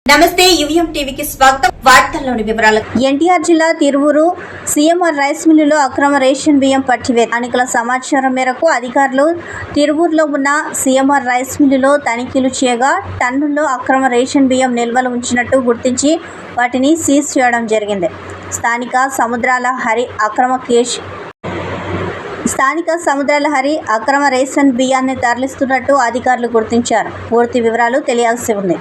నమస్తే యువిఎం టీవీకి స్వాగతం. వార్తల్లోని వివరాలు. ఎన్టీఆర్ జిల్లా తిరువూరు సీఎంఆర్ రైస్ మిల్లులో అక్రమ రేషన్ బియ్యం పట్టివేత. స్థానికుల సమాచారం మేరకు అధికారులు తిరువూరులో ఉన్న సీఎంఆర్ రైస్ మిల్లులో తనిఖీలు చేయగా టన్నుల్లో అక్రమ రేషన్ బియ్యం నిల్వలు ఉంచినట్టు గుర్తించి వాటిని సీజ్ చేయడం జరిగింది. స్థానిక సముద్రాల హరి అక్రమ రేషన్ బియ్యాన్ని తరలిస్తున్నట్టు అధికారులు గుర్తించారు. పూర్తి వివరాలు తెలియాల్సి ఉంది.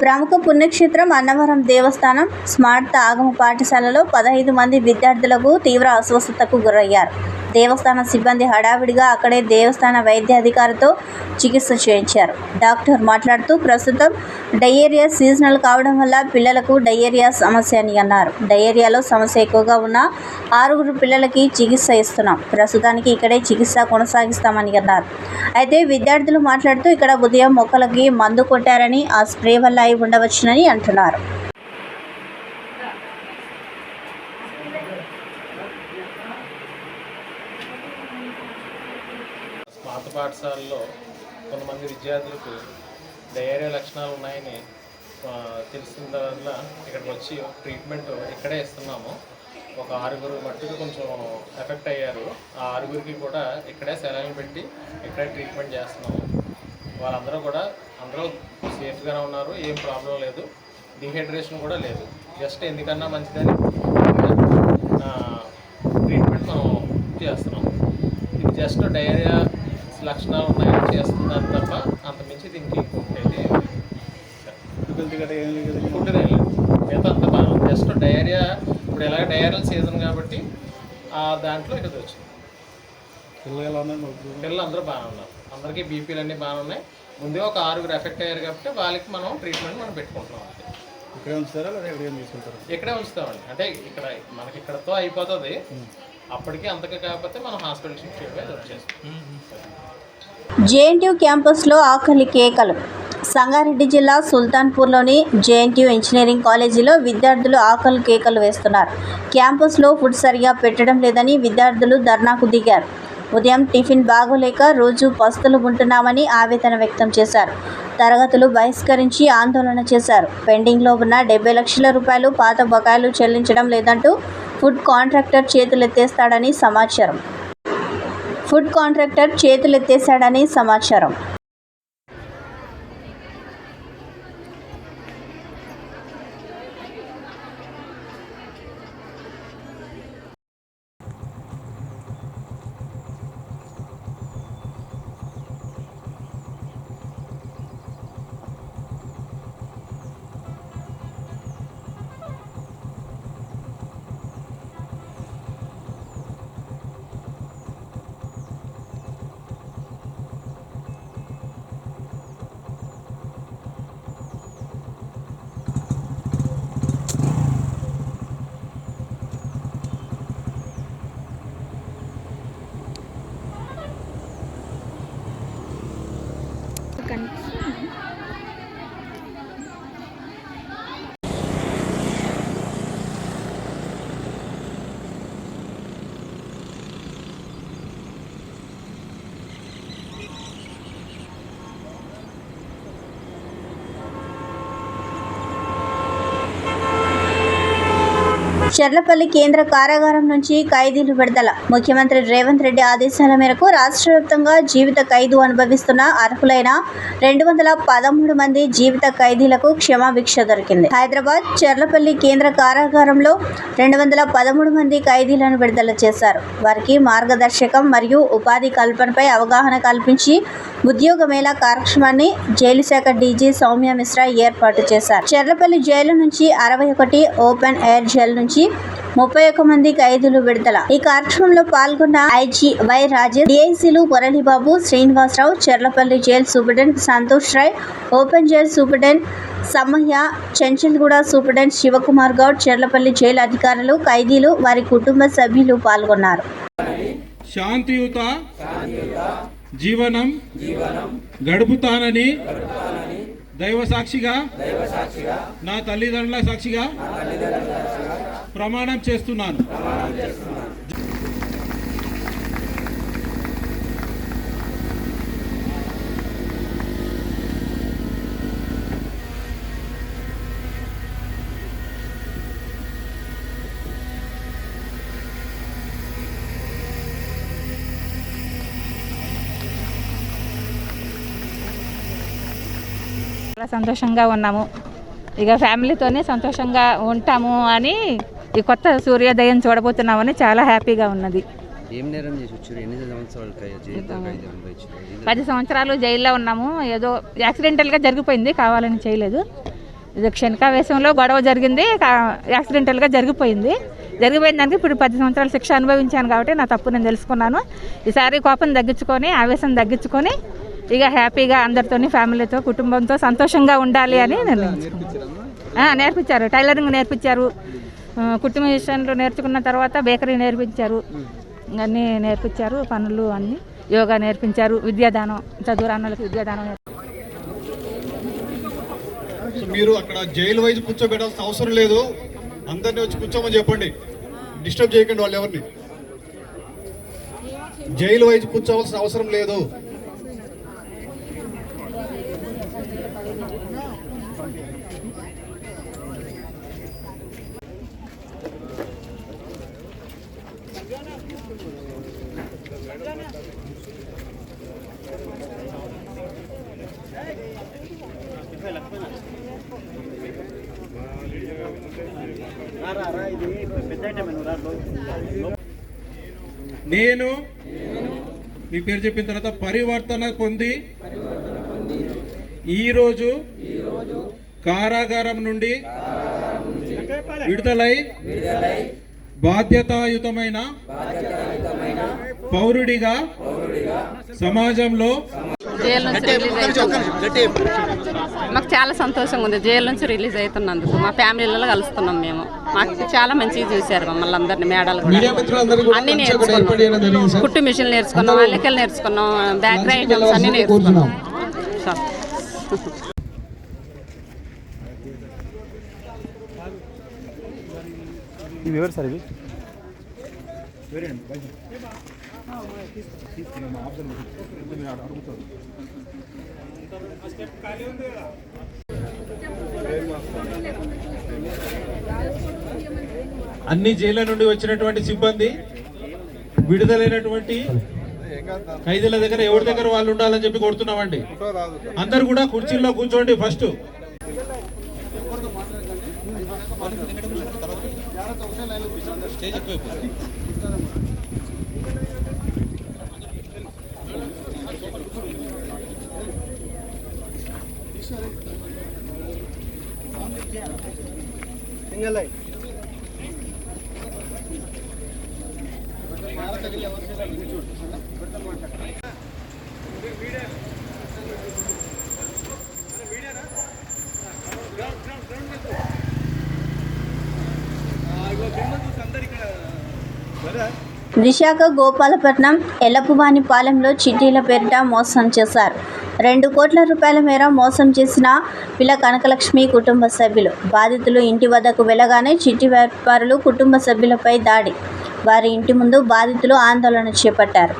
ప్రముఖ పుణ్యక్షేత్రం అన్నవరం దేవస్థానం స్మార్త ఆగమ పాఠశాలలో 15 మంది విద్యార్థులకు తీవ్ర అస్వస్థతకు గురయ్యారు. దేవస్థాన సిబ్బంది హడావిడిగా అక్కడే దేవస్థాన వైద్యాధికారితో చికిత్స చేయించారు. డాక్టర్ మాట్లాడుతూ ప్రస్తుతం డయేరియా సీజనల్ కావడం వల్ల పిల్లలకు డయేరియా సమస్య అని అన్నారు. డయేరియాలో సమస్య ఎక్కువగా ఉన్న 6 పిల్లలకి చికిత్స ఇస్తున్నాం. ప్రస్తుతానికి ఇక్కడే చికిత్స కొనసాగిస్తామని అన్నారు. అయితే విద్యార్థులు మాట్లాడుతూ ఇక్కడ ఉదయం మొక్కలకి మందు కొట్టారని ఆ స్ప్రే వల్ల అయి ఉండవచ్చునని అంటున్నారు. విద్యార్థులకు డయేరియా లక్షణాలు ఉన్నాయని తెలిసిన వల్ల ఇక్కడికి వచ్చి ట్రీట్మెంట్ ఇక్కడే ఇస్తున్నాము. ఒక 6 మట్టుకు కొంచెం ఎఫెక్ట్ అయ్యారు. ఆ 6కి కూడా ఇక్కడే సెలైన్ పెట్టి ఇక్కడే ట్రీట్మెంట్ చేస్తున్నాము. వాళ్ళందరూ కూడా అందరూ సేఫ్గానే ఉన్నారు, ఏం ప్రాబ్లం లేదు, డిహైడ్రేషన్ కూడా లేదు. జస్ట్ ఎందుకన్నా మంచిదని ట్రీట్మెంట్ మనం చేస్తున్నాం. ఇది జస్ట్ డయేరియా లక్షణాలు ఉన్నాయని చేస్తున్నారు తప్ప అంతమించి దీనికి ఇంకొకటి ఫుడ్ లేదు. మిగతా అంత బాగా జస్ట్ డయేరియా. ఇప్పుడు ఎలాగ డయేరియల్ సీజన్ కాబట్టి దాంట్లో ఇక్కడ వచ్చింది. పిల్లలు అందరూ బాగా ఉన్నారు, అందరికీ బీపీలు అన్నీ బాగా ఉన్నాయి. ముందే ఒక 6 ఎఫెక్ట్ అయ్యారు కాబట్టి వాళ్ళకి మనం ట్రీట్మెంట్ మనం పెట్టుకుంటున్నాం. ఇక్కడే ఉంచుతారా లేదా ఎక్కడికి తీసుకుంటారా? ఇక్కడే ఉంచుతామండి. అంటే ఇక్కడ మనకి ఇక్కడతో అయిపోతుంది. అప్పటికి అంతగా కాకపోతే మనం హాస్పిటల్ షిఫ్ట్ చేయడం వచ్చేస్తాం. జేఎన్టీయూ క్యాంపస్లో ఆకలి కేకలు. సంగారెడ్డి జిల్లా సుల్తాన్పూర్లోని జేఎన్టీయూ ఇంజనీరింగ్ కాలేజీలో విద్యార్థులు ఆకలి కేకలు వేస్తున్నారు. క్యాంపస్లో ఫుడ్ సరిగా పెట్టడం లేదని విద్యార్థులు ధర్నాకు దిగారు. ఉదయం టిఫిన్ బాగోలేక రోజు పస్తులు ఉంటున్నామని ఆవేదన వ్యక్తం చేశారు. తరగతులు బహిష్కరించి ఆందోళన చేశారు. పెండింగ్లో ఉన్న 70 లక్షల రూపాయలు పాత బకాయిలు చెల్లించడం లేదంటూ ఫుడ్ కాంట్రాక్టర్ చేతులెత్తేస్తాడని సమాచారం. చర్లపల్లి కేంద్ర కారాగారం నుంచి ఖైదీలు విడుదల. ముఖ్యమంత్రి రేవంత్ రెడ్డి ఆదేశాల మేరకు రాష్ట్ర వ్యాప్తంగా జీవిత ఖైదు అనుభవిస్తున్న అర్హులైన 213 మంది జీవిత ఖైదీలకు క్షమాభిక్ష దొరికింది. హైదరాబాద్ చర్లపల్లి కేంద్ర కారాగారంలో 213 మంది ఖైదీలను విడుదల చేశారు. వారికి మార్గదర్శకం మరియు ఉపాధి కల్పనపై అవగాహన కల్పించి ఉద్యోగ మేళా కార్యక్రమాన్ని జైలు శాఖ డీజీ సౌమ్య మిశ్రా ఏర్పాటు చేశారు. చర్లపల్లి జైలు నుంచి 61, ఓపెన్ ఎయిర్ జైలు నుంచి 31 మంది ఖైదీలు విడుదల. ఈ కార్యక్రమంలో పాల్గొన్న ఐజీ వై రాజేష్, డిఐసీలు Muralibabu, Srinivasarao, Cherlapally jail superintendent Santosh Rai, open jail superintendent Sammaiah, Chanchalguda superintendent Shivakumar Goud, Cherlapally jail అధికారులు, ఖైదీలు, వారి కుటుంబ సభ్యులు పాల్గొన్నారు. శాంతియుత జీవనం గడుపుతానని దైవ సాక్షిగా నా తల్లిదండ్రుల సాక్షిగా ప్రమాణం చేస్తున్నాను. చాలా సంతోషంగా ఉన్నాము. ఇక ఫ్యామిలీతోనే సంతోషంగా ఉంటాము అని ఈ కొత్త సూర్యోదయం చూడబోతున్నామని చాలా హ్యాపీగా ఉన్నది. ఏం నేరం చేసి వచ్చారు? ఎన్ని సంవత్సరాలు 10 సంవత్సరాలు జైల్లో ఉన్నాము. ఏదో యాక్సిడెంటల్గా జరిగిపోయింది, కావాలని చేయలేదు. ఇది క్షణికావేశంలో గొడవ జరిగింది, యాక్సిడెంటల్గా జరిగిపోయింది దానికి ఇప్పుడు 10 సంవత్సరాల శిక్ష అనుభవించాను కాబట్టి నా తప్పు నేను తెలుసుకున్నాను. ఈసారి కోపం తగ్గించుకొని ఆవేశం తగ్గించుకొని ఇక హ్యాపీగా అందరితోని ఫ్యామిలీతో కుటుంబంతో సంతోషంగా ఉండాలి అని నేర్పించారు. టైలరింగ్ నేర్పించారు, కుట్టు మిషన్లు నేర్చుకున్న తర్వాత బేకరీ నేర్పించారు, అన్నీ నేర్పించారు, పనులు అన్నీ, యోగా నేర్పించారు, విద్యాదానం, చదువు రానులకు విద్యాదానం. మీరు అక్కడ జైలు వైజ్ కూర్చోబెట్టాల్సిన అవసరం లేదు, అందరినీ వచ్చి కూర్చోమని చెప్పండి, డిస్టర్బ్ చేయకండి వాళ్ళు ఎవరిని. జైలు వైజ్ కూర్చోవలసిన అవసరం లేదు. నేను మీ పేరు చెప్పిన తర్వాత పరివర్తన పొంది ఈరోజు కారాగారం నుండి విడుదలై బాధ్యతాయుతమైన పౌరుడిగా సమాజంలో జైలు నుంచి రిలీజ్ అవుతుంది. మాకు చాలా సంతోషంగా ఉంది జైలు నుంచి రిలీజ్ అవుతున్నందుకు. మా ఫ్యామిలీలలో కలుస్తున్నాం మేము. మాకు చాలా మంచిగా చూశారు మమ్మల్ని అందరినీ. మేడాలు కూడా అన్నీ నేర్చుకున్నాం. కుట్టు మిషన్ నేర్చుకున్నాం, అల్లికలు నేర్చుకున్నాం, బేకరీ ఐటమ్స్ అన్నీ నేర్చుకున్నాం. అన్ని జైళ్ళ నుండి వచ్చినటువంటి సిబ్బంది విడుదలైనటువంటి ఖైదీల దగ్గర ఎవరి దగ్గర వాళ్ళు ఉండాలని చెప్పి కొడుతున్నామండి. అందరు కూడా కుర్చీల్లో కూర్చోండి. ఫస్ట్ విశాఖ గోపాలపట్నం ఎల్లపువానిపాలెంలో చిట్టీల పేరిట మోసం చేశారు. 2 కోట్ల రూపాయల మేర మోసం చేసిన పిల్ల కనకలక్ష్మి కుటుంబ సభ్యులు. బాధితులు ఇంటి వద్దకు వెళ్ళగానే చిట్టి వ్యాపారులు కుటుంబ సభ్యులపై దాడి. వారి ఇంటి ముందు బాధితులు ఆందోళన చేపట్టారు.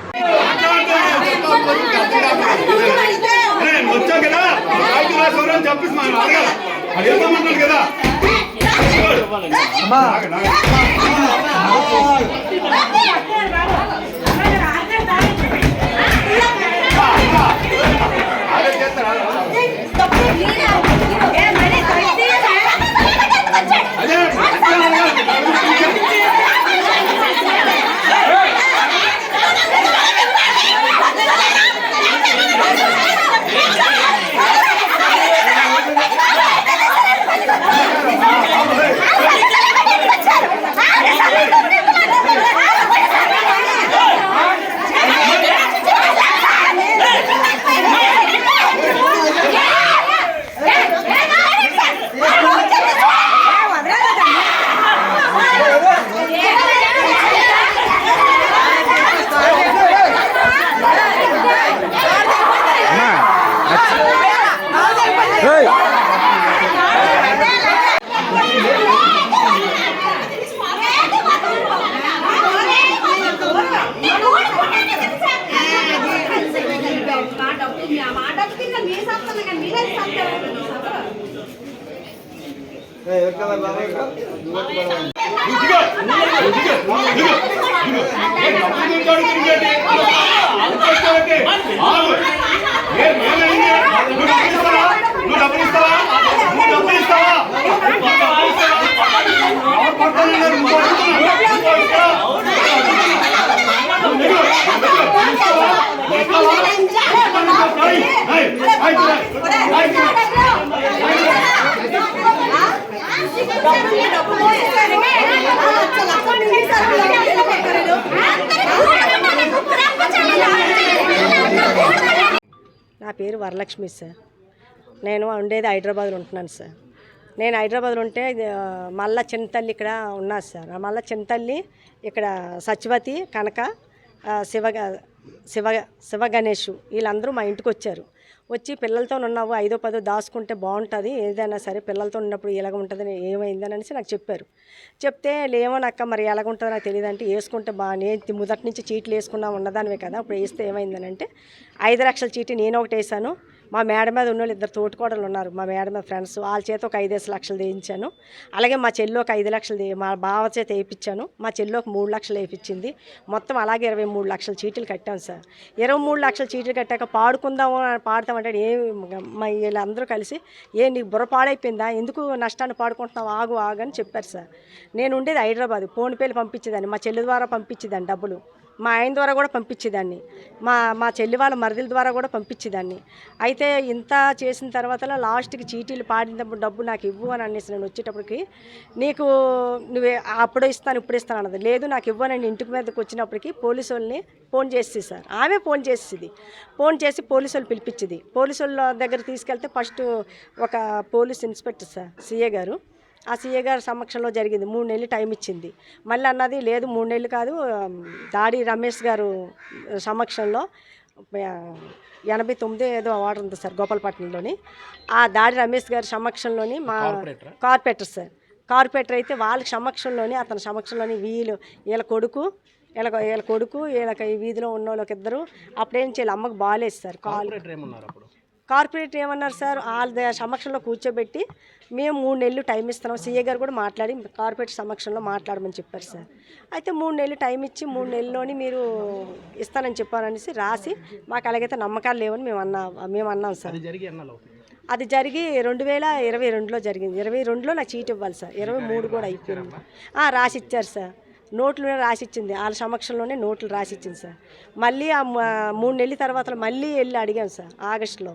నా పేరు వరలక్ష్మి సార్. నేను ఉండేది హైదరాబాద్లో ఉంటున్నాను సార్. నేను హైదరాబాద్లో ఉంటే మళ్ళా చిన్నతల్లి ఇక్కడ ఉన్నది సార్. మళ్ళా చిన్నతల్లి ఇక్కడ సత్యవతి, కనక, శివ గణేష్ వీళ్ళందరూ మా ఇంటికి వచ్చారు. వచ్చి పిల్లలతో ఉన్నావు 5ో 10 దాచుకుంటే బాగుంటుంది, ఏదైనా సరే పిల్లలతో ఉన్నప్పుడు ఎలాగ ఉంటుందని ఏమైందని అనేసి నాకు చెప్పారు. చెప్తే లేవనక్క మరి ఎలాగ ఉంటుందో నాకు తెలియదు అంటే వేసుకుంటే నేను మొదటి నుంచి చీట్లు వేసుకున్నా ఉన్నదానివే కదా, ఇప్పుడు వేస్తే ఏమైందని అంటే 5 లక్షల చీటీ నేను ఒకటి వేసాను, మా మేడ మీద ఉన్న వాళ్ళు 2 తోటికోడలు ఉన్నారు, మా మేడ మీద ఫ్రెండ్స్, వాళ్ళ చేత ఒక 5 లక్షలు వేయించాను. అలాగే మా చెల్లి ఒక 5 లక్షలు మా బావ చేత వేయించాను. మా చెల్లి ఒక 3 లక్షలు వేయించింది. మొత్తం అలాగే 23 లక్షల చీటీలు కట్టాం సార్. 23 లక్షల చీటీలు కట్టాక పాడుకుందాము పాడతామంటే మా వీళ్ళందరూ కలిసి నీకు బుర్ర పాడైపోయిందా, ఎందుకు నష్టాన్ని పాడుకుంటున్నావు, ఆగు అని చెప్పారు సార్. నేను ఉండేది హైదరాబాద్, ఫోన్పేలు పంపించేదాన్ని, మా చెల్లి ద్వారా పంపించేదాన్ని డబ్బులు, మా ఆయన ద్వారా కూడా పంపించేదాన్ని, మా చెల్లి వాళ్ళ మరిదిల ద్వారా కూడా పంపించేదాన్ని. అయితే ఇంత చేసిన తర్వాత లాస్ట్కి చీటీలు పాడినప్పుడు డబ్బు నాకు ఇవ్వు అని అనేసి నేను వచ్చేటప్పటికి, నీకు నువ్వే అప్పుడు ఇస్తాను ఇప్పుడు ఇస్తాను అన్నది. లేదు నాకు ఇవ్వనని ఇంటికి మీదకి వచ్చినప్పటికి పోలీసు వాళ్ళని ఫోన్ చేసి సార్, ఆమె ఫోన్ చేసేది, ఫోన్ చేసి పోలీసు వాళ్ళు పిలిపించింది. పోలీసు వాళ్ళ దగ్గర తీసుకెళ్తే ఫస్ట్ ఒక పోలీస్ ఇన్స్పెక్టర్ సార్, సిఏ గారు, ఆ సీఏ గారి సమక్షంలో జరిగింది. 3 నెలలు టైం ఇచ్చింది. మళ్ళీ అన్నది లేదు 3 నెలలు కాదు, దాడి రమేష్ గారు సమక్షంలో 89 ఏదో వాటర్ ఉంది సార్ గోపాలపట్నంలోని, ఆ దాడి రమేష్ గారి సమక్షంలోని మా కార్పొరేటర్ సార్, కార్పొరేటర్ అయితే వాళ్ళ సమక్షంలోని, అతని సమక్షంలోని వీళ్ళ కొడుకు వీళ్ళకి ఈ వీధిలో ఉన్న వాళ్ళకి ఇద్దరు అప్పుడేం చేయాలి, అమ్మకు బాగాలేదు సార్. కార్పొరేటర్ ఏమన్నారు సార్, వాళ్ళ సమక్షంలో కూర్చోబెట్టి మేము 3 నెలలు టైం ఇస్తున్నాం, సీఏ గారు కూడా మాట్లాడి కార్పొరేటర్ సమక్షంలో మాట్లాడమని చెప్పారు సార్. అయితే 3 నెలలు టైం ఇచ్చి 3 నెలల్లోని మీరు ఇస్తానని చెప్పారనేసి రాసి, మాకు అలాగైతే నమ్మకాలు లేవని మేము అన్నాం సార్. అది జరిగి 2022లో జరిగింది. 22లో నాకు చీట్ ఇవ్వాలి సార్, 23 కూడా అయిపోయింది. రాసి ఇచ్చారు సార్, నోట్లు రాసిచ్చింది, వాళ్ళ సమక్షంలోనే నోట్లు రాసిచ్చింది సార్. మళ్ళీ ఆ 3 నెలల తర్వాత మళ్ళీ వెళ్ళి అడిగాం సార్, ఆగస్టులో,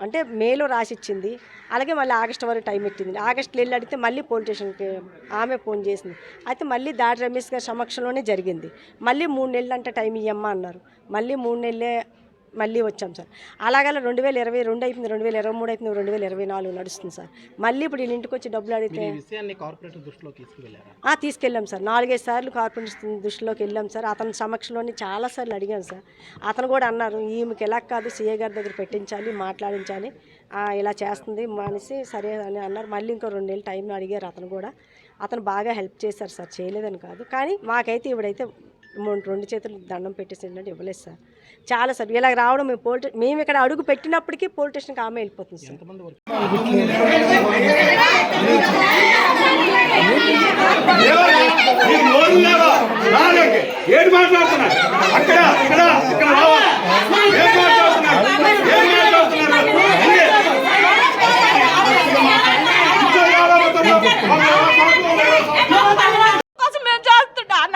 అంటే మేలో రాసిచ్చింది. అలాగే మళ్ళీ ఆగస్టు వరకు టైం పెట్టింది. ఆగస్టులో వెళ్ళి అడిగితే మళ్ళీ పోలీస్ స్టేషన్కి ఆమె ఫోన్ చేసింది. అయితే మళ్ళీ దాడి రమేష్ గారి సమక్షంలోనే జరిగింది. మళ్ళీ 3 నెలలు అంటే టైం ఇవ్వమ్మా అన్నారు. మళ్ళీ 3 నెలలే మళ్ళీ వచ్చాం సార్. అలాగే 2022 అయిపోయింది, 2023 అయిపోయింది, 2024 నడుస్తుంది సార్. మళ్ళీ ఇప్పుడు వీళ్ళ ఇంటికి వచ్చి డబ్బులు అడిగితే తీసుకెళ్ళాం సార్. 4-5 సార్లు కార్పొరేటర్ దృష్టిలోకి వెళ్ళాం సార్. అతని సమక్షంలోని చాలాసార్లు అడిగాం సార్. అతను కూడా అన్నారు, ఈమెకి ఎలా కాదు సీఏ గారి దగ్గర పెట్టించాలి, మాట్లాడించాలి, ఇలా చేస్తుంది అనేసి సరే అని అన్నారు. మళ్ళీ ఇంకో 2 నెలలు టైం అడిగారు. అతను బాగా హెల్ప్ చేశారు సార్, చేయలేదని కాదు. కానీ మాకైతే ఇవిడైతే 2 చేతులు దండం పెట్టేసిందంటే ఇవ్వలేదు సార్. చాలా సార్ ఇలా రావడం మేము ఇక్కడ అడుగు పెట్టినప్పటికీ పోలీస్ స్టేషన్కి ఆమె వెళ్ళిపోతుంది సార్.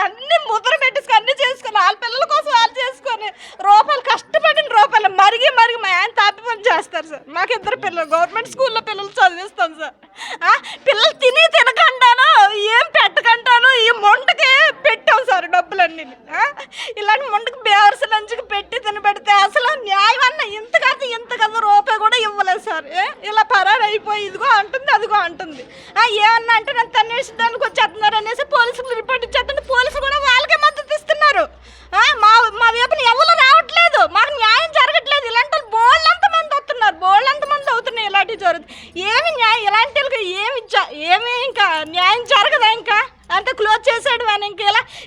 అన్ని ముద్ర పెట్టేసుకొని అన్ని చేసుకొని వాళ్ళ పిల్లల కోసం వాళ్ళు చేసుకొని రూపాయలు కష్టపడిన రూపాయలు మరిగి మా ఆయన తాపి పని చేస్తారు సార్. మాకు 2 పిల్లలు, గవర్నమెంట్ స్కూల్లో పిల్లలు చదివిస్తాం సార్. పిల్లలు తినకంటాను, ఏం పెట్టకంటాను, ఈ మొంటకి పెట్టాం సార్ డబ్బులన్నీ. ఇలాంటి మొంటకి బేవర్స్ లంచ్కి పెట్టి తినబెడితే అసలు న్యాయం అన్న ఇంత కదా రూపాయి కూడా ఇవ్వలేదు సార్. ఇలా పరారు అయిపోయి ఇదిగో అంటుంది అదిగో అంటుంది. ఏమన్నా అంటే నన్ను తన్నేసి దానికి వచ్చేస్తున్నారు అనేసి పోలీసులు రిపోర్ట్ ఇచ్చేస్తుంటే పోలీసులు కూడా వాళ్ళకే మద్దతు ఇస్తున్నారు. మా వైపున ఎవరు రావట్లేదు, మాకు న్యాయం జరగట్లేదు. ఇలాంటి వాళ్ళు బోళ్ళంత మంది అవుతున్నాయి ఇలాంటివి జరుగుతుంది. ఏమి న్యాయం, ఇలాంటి వాళ్ళకి ఏమి ఇంకా న్యాయం జరగదా? ఇంకా అంత క్లోజ్ చేసాడు అని ఇంకా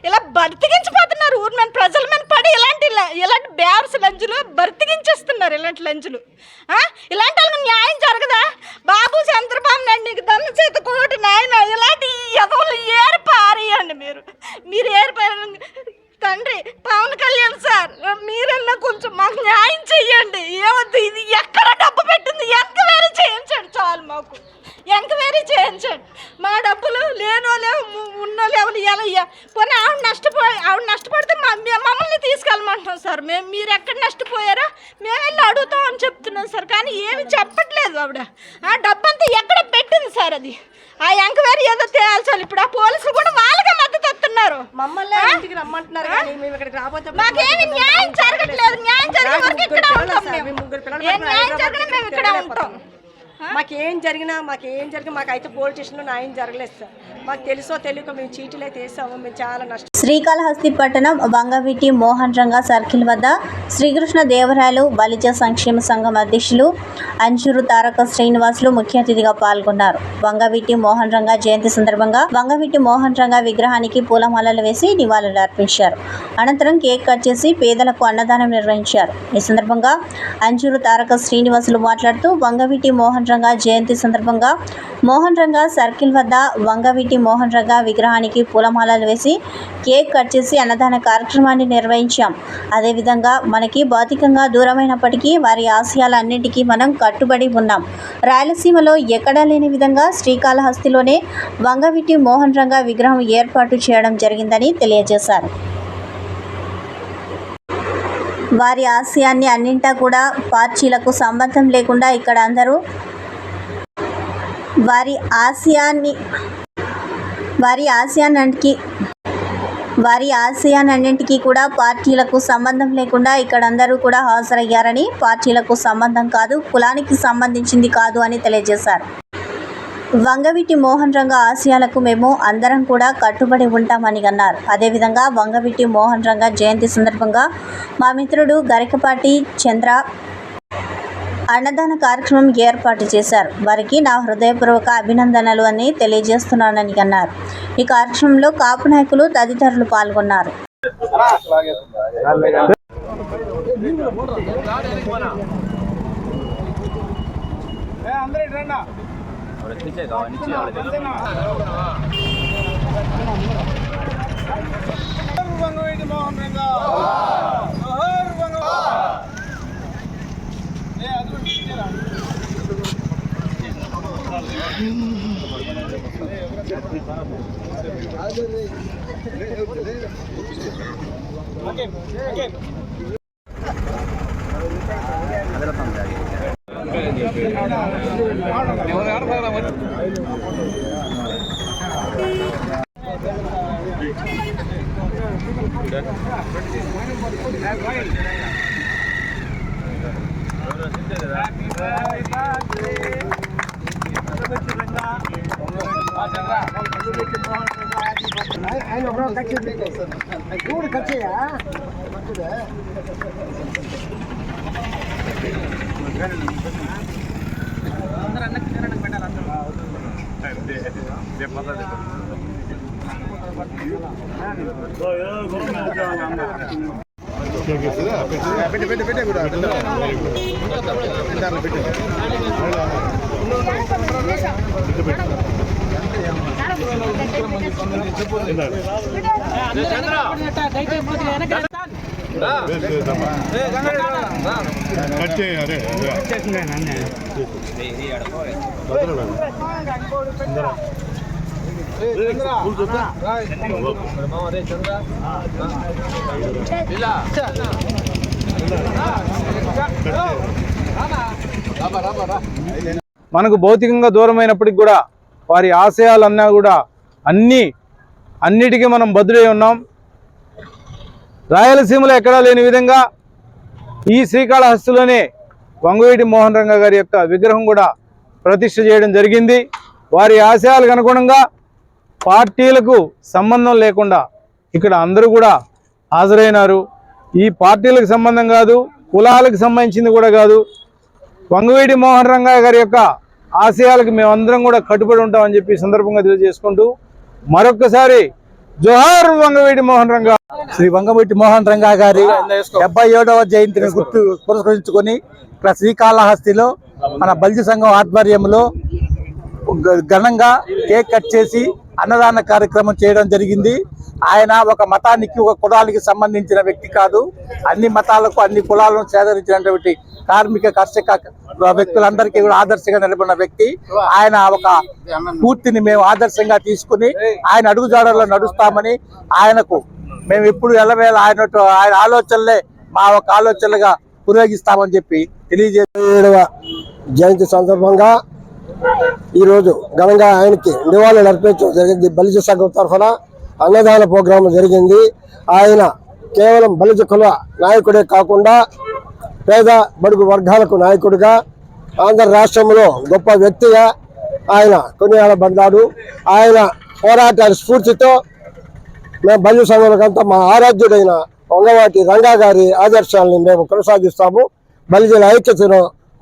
ఇలా బతికించిపోతున్నారు. ఊరు మీద ప్రజల మీద పడి ఇలాంటి బ్యార్స్ లంచులు బతికించేస్తున్నారు. ఇలాంటి లంచులు ఇలాంటి వాళ్ళకి న్యాయం జరగదా? బాబు చంద్రబాబు నాయుడు నీకు దన్న చేత కోటి నాయన ఇలాంటి ఎదవలు ఏరిపారేయండి. మీరు ఏరిపారు తండ్రి పవన్ కళ్యాణ్ సార్, మీరన్నా కొంచెం మాకు న్యాయం చెయ్యండి. ఏవద్దు, ఇది ఎక్కడ డబ్బు పెట్టింది ఎంక్వైరీ చేయించండి చాలు, మాకు ఎంక్వైరీ చేయించండి. మా డబ్బులు ఉన్నో లేవని ఎలా పోనీ ఆవిడ నష్టపడితే మమ్మల్ని తీసుకెళ్ళమంటున్నాం సార్. మీరు ఎక్కడ నష్టపోయారో మేము వెళ్ళి అడుగుతామని చెప్తున్నాం సార్. కానీ ఏమి చెప్పట్లేదు ఆవిడ. డబ్బంతా ఎక్కడ పెట్టింది సార్, అది ఆ ఎంక్వైరీ ఏదో తేల్చాలి. ఇప్పుడు ఆ పోలీసులు కూడా వాళ్ళకే మద్దతు ఇస్తున్నారు. మమ్మల్ని ఇంటికి రమ్మంటున్నారు, మాకేమి న్యాయం జరగట్లేదు. న్యాయం జరిగే వరకు ఇక్కడ ఉంటాం. మేము న్యాయం జరగడం మేము ఇక్కడ ఉంటాం. మాకేం జరిగినా మాకైతే పోలీస్ స్టేషన్లో న్యాయం జరగలేదు సార్. మాకు తెలుసో తెలియక మేము చీటీలు అయితే వేసాము. మేము చాలా నష్టం. శ్రీకాళహస్తి పట్టణం వంగవీటి మోహన్ రంగా సర్కిల్ వద్ద శ్రీకృష్ణ దేవరాయలు బలిజ సంక్షేమ సంఘం అధ్యక్షులు అంజూరు తారక శ్రీనివాసులు ముఖ్య అతిథిగా పాల్గొన్నారు. వంగవీటి మోహన్ రంగా జయంతి సందర్భంగా వంగవీటి మోహన్ రంగా విగ్రహానికి పూలమాలలు వేసి నివాళులు అర్పించారు. అనంతరం కేక్ కట్ చేసి పేదలకు అన్నదానం నిర్వహించారు. ఈ సందర్భంగా అంజూరు తారక శ్రీనివాసులు మాట్లాడుతూ వంగవీటి మోహన్ రంగా జయంతి సందర్భంగా మోహన్ రంగా సర్కిల్ వద్ద వంగవీటి మోహన్ రంగా విగ్రహానికి పూలమాలలు వేసి కేక్ కట్ చేసి అన్నదాన కార్యక్రమాన్ని నిర్వహించాం. అదేవిధంగా మనకి భౌతికంగా దూరమైనప్పటికీ వారి ఆశయాలన్నింటికీ మనం కట్టుబడి ఉన్నాం. రాయలసీమలో ఎక్కడా లేని విధంగా శ్రీకాళహస్తిలోనే వంగవీటి మోహన్ రంగా విగ్రహం ఏర్పాటు చేయడం జరిగిందని తెలియజేశారు. వారి ఆశయాన్ని అన్నింటా కూడా పార్టీలకు సంబంధం లేకుండా ఇక్కడ అందరూ వారి ఆశయాన్నింటికి కూడా పార్టీలకు సంబంధం లేకుండా ఇక్కడ అందరూ కూడా హాజరయ్యారని, పార్టీలకు సంబంధం కాదు, కులానికి సంబంధించింది కాదు అని తెలియజేశారు. వంగవీటి మోహన్ రంగా ఆశయాలకు మేము అందరం కూడా కట్టుబడి ఉంటామని అన్నారు. అదేవిధంగా వంగవీటి మోహన్ రంగా జయంతి సందర్భంగా మా మిత్రుడు గరికపాటి చంద్ర అన్నదాన కార్యక్రమం ఏర్పాటు చేశారు. వారికి నా హృదయపూర్వక అభినందనలు అని తెలియజేస్తున్నానని అన్నారు. ఈ కార్యక్రమంలో కాపు నాయకులు తదితరులు పాల్గొన్నారు. మనకు భౌతికంగా దూరమైనప్పటికి కూడా వారి ఆశయాలన్నా కూడా అన్నిటికీ మనం బద్దులై ఉన్నాం. రాయలసీమలో ఎక్కడా లేని విధంగా ఈ శ్రీకాళహస్తిలోనే వంగవీటి మోహన్ రంగా గారి యొక్క విగ్రహం కూడా ప్రతిష్ఠ చేయడం జరిగింది. వారి ఆశయాలకు అనుగుణంగా పార్టీలకు సంబంధం లేకుండా ఇక్కడ అందరూ కూడా హాజరైనారు. ఈ పార్టీలకు సంబంధం కాదు, కులాలకు సంబంధించింది కూడా కాదు. వంగవీటి మోహన్ రంగా గారి యొక్క ఆశయాలకు మేమందరం కూడా కట్టుబడి ఉంటామని చెప్పి సందర్భంగా తెలియజేసుకుంటూ మరొక్కసారి జోహార్ వంగవీటి మోహన్ రంగా. శ్రీ వంగవీటి మోహన్ రంగా గారి 77వ జయంతిని పురస్కరించుకొని ఇక్కడ శ్రీకాళహస్తిలో మన బలిజ సంఘం ఆధ్వర్యంలో ఘనంగా కేక్ కట్ చేసి అన్నదాన కార్యక్రమం చేయడం జరిగింది. ఆయన ఒక మతానికి, ఒక కులానికి సంబంధించిన వ్యక్తి కాదు. అన్ని మతాలకు, అన్ని కులాలను సేకరించినటువంటి కార్మిక, కర్షక వ్యక్తులందరికీ కూడా ఆదర్శంగా నిలబడిన వ్యక్తి. ఆయన ఒక పూర్తిని మేము ఆదర్శంగా తీసుకుని ఆయన అడుగుజాడల్లో నడుస్తామని, ఆయనకు మేము ఎప్పుడు ఎల్లవేళ ఆయన ఆలోచనలే మా ఒక ఆలోచనలుగా ఉపయోగిస్తామని చెప్పి తెలియజేసి 7వ జయంతి సందర్భంగా ఈరోజు ఘనంగా ఆయనకి నివాళులు అర్పించడం జరిగింది. బలిజ సంఘం తరఫున అన్నదాన ప్రోగ్రాం జరిగింది. ఆయన కేవలం బలిజ కుల నాయకుడే కాకుండా పేద బడుగు వర్గాలకు నాయకుడిగా ఆంధ్ర రాష్ట్రంలో గొప్ప వ్యక్తిగా ఆయన కొనియాడబడ్డాడు. ఆయన పోరాటాల స్ఫూర్తితో మేము బల్లి సంఘాలకంతా మా ఆరాధ్యుడైన వంగవాటి రంగా గారి ఆదర్శాలను మేము కొనసాగిస్తాము, బలిజల ఐక్యతను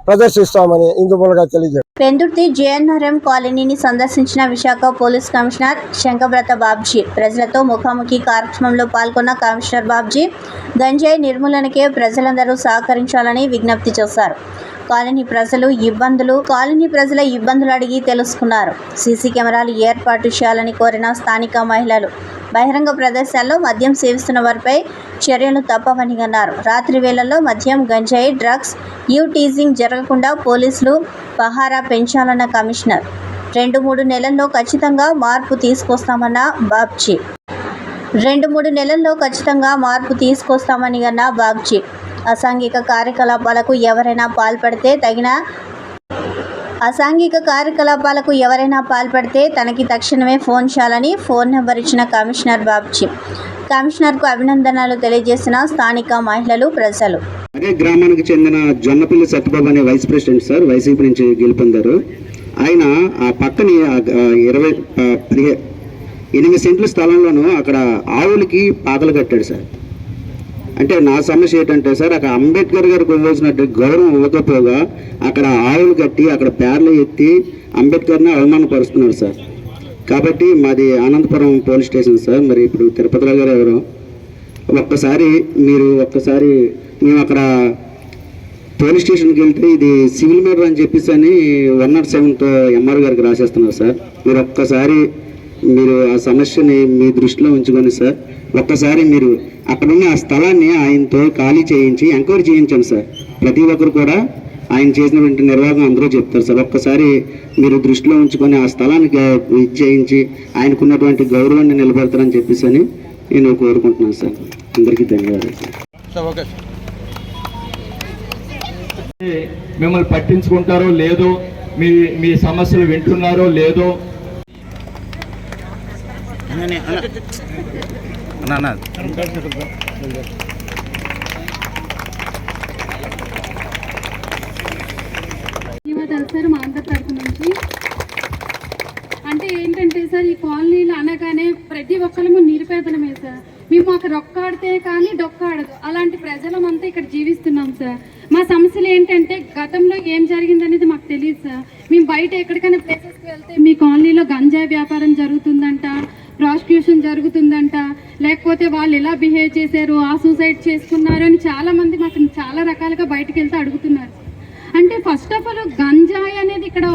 ప్రదర్శిస్తామని ఇందుమూలంగా తెలియజేస్తాం. పెందుర్తి జేఎన్ఆర్ఎం కాలనీని సందర్శించిన విశాఖ పోలీస్ కమిషనర్ శంకబ్రత బాబ్జీ ప్రజలతో ముఖాముఖి కార్యక్రమంలో పాల్గొన్న కమిషనర్ బాబ్జీ గంజాయి నిర్మూలనకే ప్రజలందరూ సహకరించాలని విజ్ఞప్తి చేశారు. కాలనీ ప్రజల ఇబ్బందులు అడిగి తెలుసుకున్నారు. సీసీ కెమెరాలు ఏర్పాటు చేయాలని కోరిన స్థానిక మహిళలు బహిరంగ ప్రదేశాల్లో మద్యం సేవిస్తున్న వారిపై చర్యలు తప్పవని అన్నారు. రాత్రి వేళల్లో మద్యం, గంజాయి, డ్రగ్స్, టీజింగ్ జరగకుండా పోలీసులు పహారా పెంచాలన్న కమిషనర్. 2-3 నెలల్లో ఖచ్చితంగా మార్పు తీసుకొస్తామన్న బాబ్జీ. 2-3 నెలల్లో ఖచ్చితంగా మార్పు తీసుకొస్తామని అన్న బాబ్జీ. అసాంఘిక కార్యకలాపాలకు ఎవరైనా పాల్పడితే తనకి తక్షణమే ఫోన్ చేయాలని ఫోన్ నెంబర్ ఇచ్చిన కమిషనర్ బాబ్జీ. కమిషనర్కు అభినందనలు తెలియజేసిన స్థానిక మహిళలు, ప్రజలు. అదే గ్రామానికి చెందిన జొన్నపల్లి సత్యబాబు అనే వైస్ ప్రెసిడెంట్ సార్, వైసీపీ నుంచి గెలుపొందారు. ఆయన ఆ పక్కని 8 సెంట్ల స్థలంలోనూ అక్కడ ఆవులకి పాకలు కట్టాడు సార్. అంటే నా సమస్య ఏంటంటే సార్, అక్కడ అంబేద్కర్ గారికి ఇవ్వాల్సినట్టు గౌరవం ఇవ్వకపోగా అక్కడ ఆవులు కట్టి అక్కడ పేర్లు ఎత్తి అంబేద్కర్ని అవమానపరుస్తున్నారు సార్. కాబట్టి మాది అనంతపురం పోలీస్ స్టేషన్ సార్. మరి ఇప్పుడు తిరుపతిరావు గారు ఎవరు, ఒక్కసారి మేము అక్కడ పోలీస్ స్టేషన్కి వెళ్తే ఇది సివిల్ మర్డర్ అని చెప్పేసి అని 107తో ఎంఆర్ గారికి రాసేస్తున్నారు సార్. మీరు ఆ సమస్యని మీ దృష్టిలో ఉంచుకొని సార్ ఒక్కసారి మీరు అక్కడున్న ఆ స్థలాన్ని ఆయనతో ఖాళీ చేయించి ఎంక్వైరీ చేయించండి సార్. ప్రతి ఒక్కరు కూడా ఆయన చేసినటువంటి నిర్వాహకం అందరూ చెప్తారు సార్. ఒక్కసారి మీరు దృష్టిలో ఉంచుకొని ఆ స్థలానికి చేయించి ఆయనకున్నటువంటి గౌరవాన్ని నిలబెడతారని చెప్పేసి అని నేను కోరుకుంటున్నాను సార్. అందరికీ ధన్యవాదాలు సార్. మిమ్మల్ని పట్టించుకుంటారో లేదో, మీ సమస్యలు వింటున్నారో లేదో, ధన్యవాదాలు సార్. మా అందరి తరఫు నుంచి అంటే ఏంటంటే సార్, ఈ కాలనీలు అనగానే ప్రతి ఒక్కరము నిరుపేదలమే సార్. మేము మాకు రొక్కాడితే కానీ డొక్కాడదు, అలాంటి ప్రజలమంతా ఇక్కడ జీవిస్తున్నాం సార్. మా సమస్యలు ఏంటంటే గతంలో ఏం జరిగిందనేది మాకు తెలియదు సార్. మేము బయట ఎక్కడికైనా ప్లేసెస్కి వెళ్తే మీ కాలనీలో గంజాయి వ్యాపారం జరుగుతుందంట, ప్రాస్టిట్యూషన్ జరుగుతుందంట, లేకపోతే వాళ్ళు ఎలా బిహేవ్ చేశారు, ఆ సూసైడ్ చేసుకున్నారు అని చాలామంది మాకు చాలా రకాలుగా బయటకు వెళ్తే అడుగుతున్నారు. అంటే ఫస్ట్ ఆఫ్ ఆల్ గంజాయి అనేది ఇక్కడ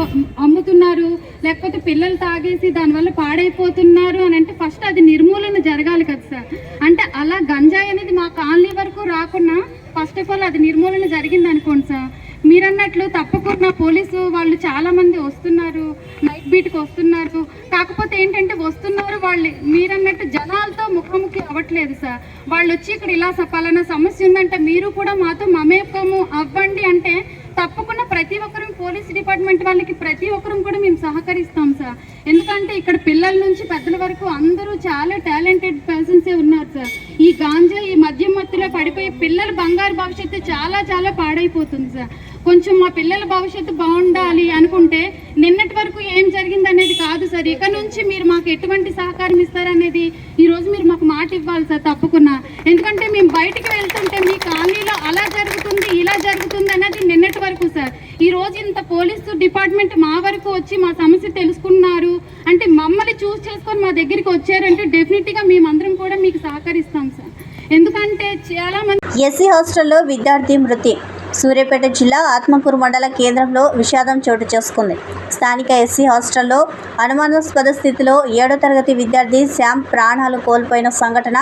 అమ్ముతున్నారు, లేకపోతే పిల్లలు తాగేసి దానివల్ల పాడైపోతున్నారు అని అంటే ఫస్ట్ అది నిర్మూలన జరగాలి కదా సార్. అంటే అలా గంజాయి అనేది మా కాలనీ వరకు రాకుండా ఫస్ట్ ఆఫ్ ఆల్ అది నిర్మూలన జరిగింది అనుకోండి సార్. మీరన్నట్లు తప్పకుండా పోలీసు వాళ్ళు చాలామంది వస్తున్నారు, నైట్ బీట్కి వస్తున్నారు. కాకపోతే ఏంటంటే వస్తున్నారు వాళ్ళు మీరన్నట్టు జనాలతో ముఖాముఖి అవ్వట్లేదు సార్. వాళ్ళు వచ్చి ఇక్కడ ఇలా పలానా సమస్య ఉందంటే మీరు కూడా మాతో మమేకము అవ్వండి అంటే తప్పకుండా ప్రతి ఒక్కరూ పోలీస్ డిపార్ట్మెంట్ వాళ్ళకి ప్రతి ఒక్కరూ కూడా మేము సహకరిస్తాం సార్. ఎందుకంటే ఇక్కడ పిల్లల నుంచి పెద్దల వరకు అందరూ చాలా టాలెంటెడ్ పర్సన్సే ఉన్నారు సార్. ఈ గాంజా ఈ మద్యం మత్తులో పడిపోయి పిల్లల బంగారు భవిష్యత్తు చాలా చాలా పాడైపోతుంది సార్. కొంచెం మా పిల్లల భవిష్యత్తు బాగుండాలి అనుకుంటే నిన్నటి వరకు ఏం జరిగింది అనేది కాదు సార్. ఇక నుంచి మీరు మాకు ఎటువంటి సహకారం ఇస్తారనేది ఈరోజు మీరు మాకు మాట ఇవ్వాలి సార్ తప్పకుండా. ఎందుకంటే మేము బయటికి వెళ్తుంటే మీ కాలనీలో అలా జరుగుతుంది ఇలా జరుగుతుంది అనేది నిన్నటి వరకు సార్. ఈరోజు ఇంత పోలీసు డిపార్ట్మెంట్ మా వరకు వచ్చి మా సమస్య తెలుసుకున్నారు అంటే మమ్మల్ని చూస్ చేసుకొని మా దగ్గరికి వచ్చారంటే డెఫినెట్గా మేమందరం కూడా మీకు సహకరిస్తాం సార్. ఎందుకంటే చాలా మంది ఎస్సీ హాస్టల్లో విద్యార్థి మృతి. సూర్యాపేట జిల్లా ఆత్మకూరు మండల కేంద్రంలో విషాదం చోటు చేసుకుంది. స్థానిక ఎస్సీ హాస్టల్లో అనుమానాస్పద స్థితిలో 7వ తరగతి విద్యార్థి శ్యామ్ ప్రాణాలు కోల్పోయిన సంఘటన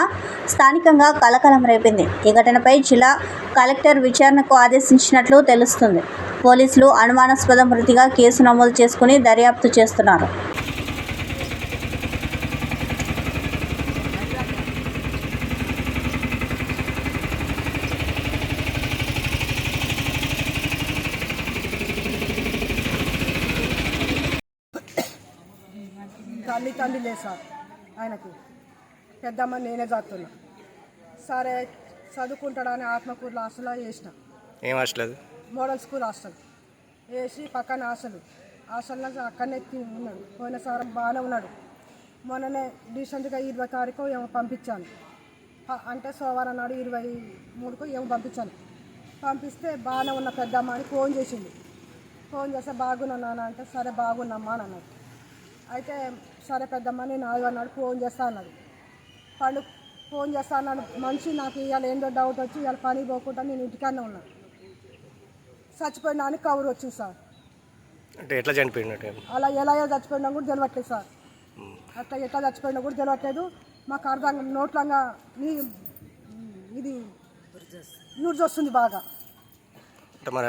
స్థానికంగా కలకలం రేపింది. ఈ ఘటనపై జిల్లా కలెక్టర్ విచారణకు ఆదేశించినట్లు తెలుస్తుంది. పోలీసులు అనుమానాస్పద మృతిగా కేసు నమోదు చేసుకుని దర్యాప్తు చేస్తున్నారు. తల్లి లేదు సార్, ఆయనకి పెద్దమ్మ నేనే చదువుతున్నా సరే చదువుకుంటాడని ఆత్మకూరులో హాస్టల్లో చేసిన. ఏం హాస్టల్ అది? Model school hostel. వేసి పక్కన హాస్టల్లో అక్కడనే ఉన్నాడు. పోయిన సారం బాగానే ఉన్నాడు. మొన్ననే రీసెంట్గా 20 తారీఖు ఏమో పంపించాను, అంటే సోమవారం నాడు 23కు ఏమో పంపించాను. పంపిస్తే బాగానే ఉన్న పెద్దమ్మ అని ఫోన్ చేసింది. ఫోన్ చేస్తే బాగున్నాను అంటే సరే బాగున్నామ్మా అని అన్నాడు. అయితే సరే పెద్దమ్మ నేను నాడు ఫోన్ చేస్తా అన్నాడు. ఫోన్ చేస్తా అన్నాడు. మనిషి నాకు ఇవాళ ఏందో డౌట్ వచ్చి ఇవాళ పని పోకుండా నేను ఇంటికాడనే ఉన్నాను. చచ్చిపోయినా అని కవర్ వచ్చింది సార్. అంటే ఎట్లా చనిపోయినట్టు? అలా ఎలా చచ్చిపోయినా కూడా తెలియట్లేదు సార్. అట్లా ఎట్లా చచ్చిపోయినా కూడా తెలియట్లేదు. మాకు అర్థం నోట్లంగా ఇది యూజ్ వస్తుంది బాగా. అంటే మన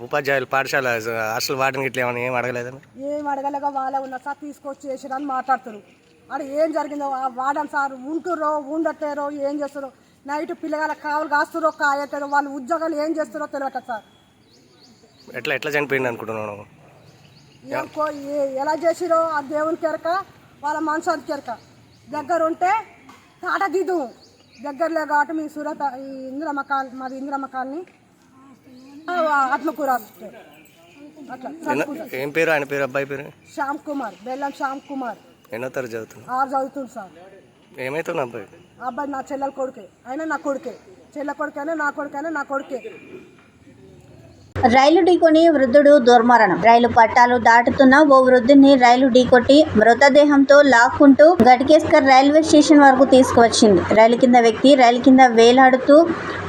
ఉపాధ్యాయులు పాఠశాల హాస్టల్ వార్డెన్ ఇట్లా ఏమైనా ఏం అడగలేదా? ఏం అడగలేక వాళ్ళే ఉన్నా సార్ తీసుకొచ్చి చేసిరని మాట్లాడుతారు. అక్కడ ఏం జరిగిందో వాడని సార్ ఉంటురో ఉండట్లేరో ఏం చేస్తారో, నైట్ పిల్లగాళ్ళకి కావాలి కాస్తారో కాయట్లేరో, వాళ్ళు ఉద్యోగాలు ఏం చేస్తారో తెలియట్లేదు సార్. ఎట్లా చనిపోయింది అనుకుంటున్నాను? ఎలా చేసిరో ఆ దేవునికి ఎరక, వాళ్ళ మనసానికి ఎరక. దగ్గర ఉంటే తాట దిద్దు దగ్గరలే కాబట్టి మీ మాది ఇందిరమ్మ కాలనీ ఆత్మకూర. అట్లా ఏం పేరు ఆయన పేరు? అబ్బాయి పేరు శ్యామ్ కుమార్, బెల్లం శ్యామ్ కుమార్. ఎన్నో తరగతి చదువుతుంది? 6 చదువుతుంది సార్. ఏమవుతుంది అబ్బాయి? అబ్బాయి నా చెల్లెల కొడుకే, అయినా నా కొడుకే. చెల్లె కొడుకైనా నా కొడుకైనా నా కొడుకే. రైలు ఢీకొని వృద్ధుడు దుర్మరణం. రైలు పట్టాలు దాటుతున్న ఓ వృద్ధుడిని రైలు ఢీకొట్టి మృతదేహంతో లాక్కుంటూ ఘట్కేసర్ రైల్వే స్టేషన్ వరకు తీసుకువచ్చింది. రైలు కింద వ్యక్తి రైలు కింద వేలాడుతూ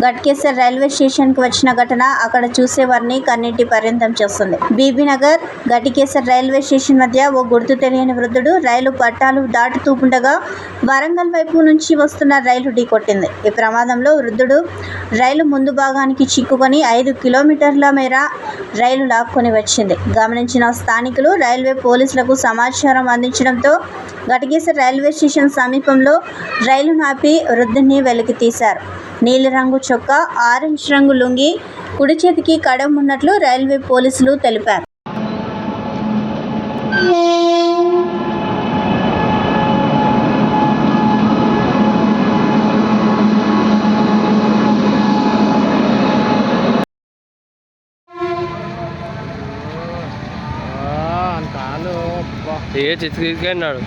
ఘట్కేసర్ రైల్వే స్టేషన్ కు వచ్చిన ఘటన అక్కడ చూసేవారిని కన్నీటి పర్యంతం చేస్తుంది. బీబీనగర్ ఘట్కేసర్ రైల్వే స్టేషన్ మధ్య ఓ గుర్తు తెలియని వృద్ధుడు రైలు పట్టాలు దాటుతూ ఉండగా వరంగల్ వైపు నుంచి వస్తున్న రైలు ఢీకొట్టింది. ఈ ప్రమాదంలో వృద్ధుడు రైలు ముందు భాగానికి చిక్కుకొని 5 కిలోమీటర్ల మేర రైలు లాక్కొని వచ్చింది. గమనించిన స్థానికులు రైల్వే పోలీసులకు సమాచారం అందించడంతో ఘట్కేసర్ రైల్వే స్టేషన్ సమీపంలో రైలును ఆపి వృద్ధుని వెలికి తీశారు. నీలిరంగు చొక్కా, ఆరెంజ్ రంగు లుంగి, కుడి చేతికి కడం ఉన్నట్లు రైల్వే పోలీసులు తెలిపారు. ఏ చిత్రీకన్నాడు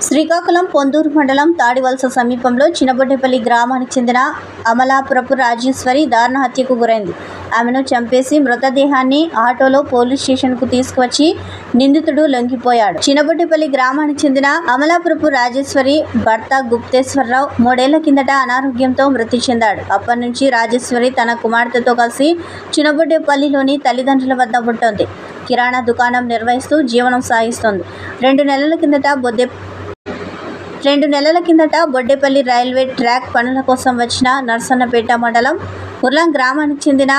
శ్రీకాకుళం పొందూరు మండలం తాడివలస సమీపంలో చినబొడ్డేపల్లి గ్రామానికి చెందిన అమలాపురపు రాజేశ్వరి దారుణ హత్యకు గురైంది. ఆమెను చంపేసి మృతదేహాన్ని ఆటోలో పోలీస్ స్టేషన్కు తీసుకువచ్చి నిందితుడు లొంగిపోయాడు. చినబొడ్డేపల్లి గ్రామానికి చెందిన అమలాపురపు రాజేశ్వరి భర్త గుప్తేశ్వరరావు 3 ఏళ్ల కిందట అనారోగ్యంతో మృతి చెందాడు. అప్పటి నుంచి రాజేశ్వరి తన కుమార్తెతో కలిసి చినబొడ్డేపల్లిలోని తల్లిదండ్రుల వద్ద ఉంటుంది. కిరాణా దుకాణం నిర్వహిస్తూ జీవనం సాగిస్తోంది. 2 నెలల కిందట బొడ్డేపల్లి రైల్వే ట్రాక్ పనుల కోసం వచ్చిన నర్సన్నపేట మండలం ఉర్లం గ్రామానికి చెందిన